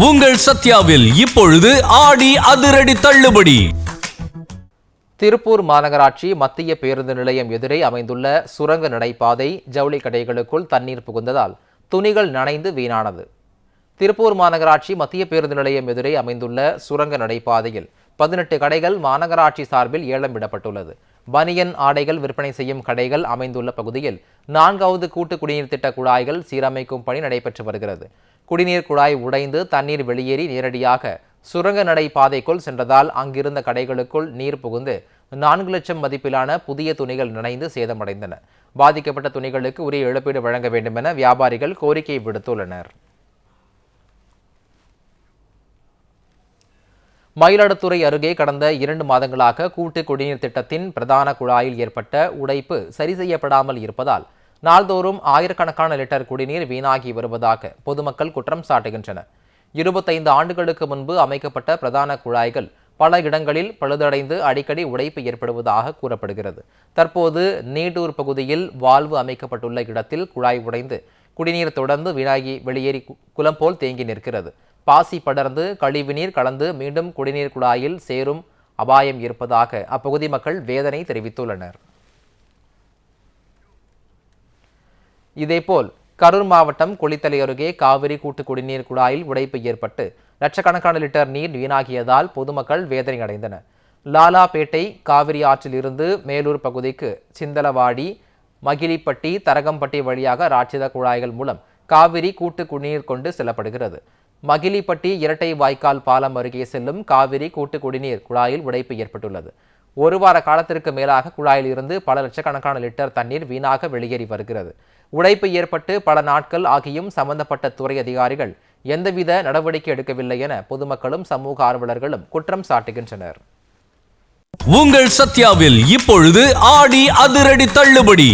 உங்கள் சத்யாவில் இப்பொழுது ஆடி அதிரடி தள்ளுபடி. திருப்பூர் மாநகராட்சி மத்திய பேருந்து நிலையம் எதிரே அமைந்துள்ள சுரங்க நடைபாதை ஜவுளி கடைகளுக்குள் தண்ணீர் புகுந்ததால் துணிகள் நனைந்து வீணானது. திருப்பூர் மாநகராட்சி மத்திய பேருந்து நிலையம் எதிரே அமைந்துள்ள சுரங்க நடைபாதையில் 18 கடைகள் மாநகராட்சி சார்பில் ஏலம் விடப்பட்டுள்ளது. பனியன் ஆடைகள் விற்பனை செய்யும் கடைகள் அமைந்துள்ள பகுதியில் 4வது கூட்டு குடிநீர் திட்ட குழாய்கள் சீரமைக்கும் பணி நடைபெற்று வருகிறது. குடிநீர் குழாய் உடைந்து தண்ணீர் வெளியேறி நேரடியாக சுரங்க நடை பாதைக்குள் சென்றதால் அங்கிருந்த கடைகளுக்குள் நீர் புகுந்து 4 லட்சம் மதிப்பிலான புதிய துணிகள் நனைந்து சேதமடைந்தன. பாதிக்கப்பட்ட துணிகளுக்கு உரிய இழப்பீடு வழங்க வேண்டும் என வியாபாரிகள் கோரிக்கை விடுத்துள்ளனர். மயிலாடுதுறை அருகே கடந்த 2 மாதங்களாக கூட்டு குடிநீர் திட்டத்தின் பிரதான குழாயில் ஏற்பட்ட உடைப்பு சரி செய்யப்படாமல் இருப்பதால் நாள்தோறும் ஆயிரக்கணக்கான லிட்டர் குடிநீர் வீணாகி வருவதாக பொதுமக்கள் குற்றம் சாட்டுகின்றனர். 25 ஆண்டுகளுக்கு முன்பு அமைக்கப்பட்ட பிரதான குழாய்கள் பல இடங்களில் பழுதடைந்து அடிக்கடி உடைப்பு ஏற்படுவதாக கூறப்படுகிறது. தற்போது நீடூர் பகுதியில் வால்வு அமைக்கப்பட்டுள்ள இடத்தில் குழாய் உடைந்து குடிநீர் தொடர்ந்து வீணாகி வெளியேறி குளம் போல் தேங்கி நிற்கிறது. பாசி படர்ந்து கழிவுநீர் கலந்து மீண்டும் குடிநீர் குழாயில் சேரும் அபாயம் இருப்பதாக அப்பகுதி மக்கள் வேதனை தெரிவித்துள்ளனர். இதேபோல் கரூர் மாவட்டம் குளித்தலை அருகே காவிரி கூட்டு குடிநீர் குழாயில் உடைப்பு ஏற்பட்டு லட்சக்கணக்கான லிட்டர் நீர் வீணாகியதால் பொதுமக்கள் வேதனை அடைந்தனர். லாலாபேட்டை காவிரி ஆற்றில் இருந்து மேலூர் பகுதிக்கு சிந்தலவாடி, மகிழிப்பட்டி, தரகம்பட்டி வழியாக ராட்சத குழாய்கள் மூலம் காவிரி கூட்டு குடிநீர் கொண்டு செல்லப்படுகிறது. மகிழிப்பட்டி இரட்டை வாய்க்கால் பாலம் அருகே செல்லும் காவிரி கூட்டு குடிநீர் குழாயில் உடைப்பு ஏற்பட்டுள்ளது. 1 வார காலத்திற்கு மேலாக குழாயில் இருந்து பல லட்சக்கணக்கான லிட்டர் தண்ணீர் வீணாக வெளியேறி வருகிறது. உடைப்பு ஏற்பட்டு பல நாட்கள் ஆகியும் சம்பந்தப்பட்ட துறை அதிகாரிகள் எந்தவித நடவடிக்கை எடுக்கவில்லை என பொதுமக்களும் சமூக ஆர்வலர்களும் குற்றம் சாட்டுகின்றனர். உங்கள் சத்யாவில் இப்பொழுது ஆடி அதிரடி தள்ளுபடி.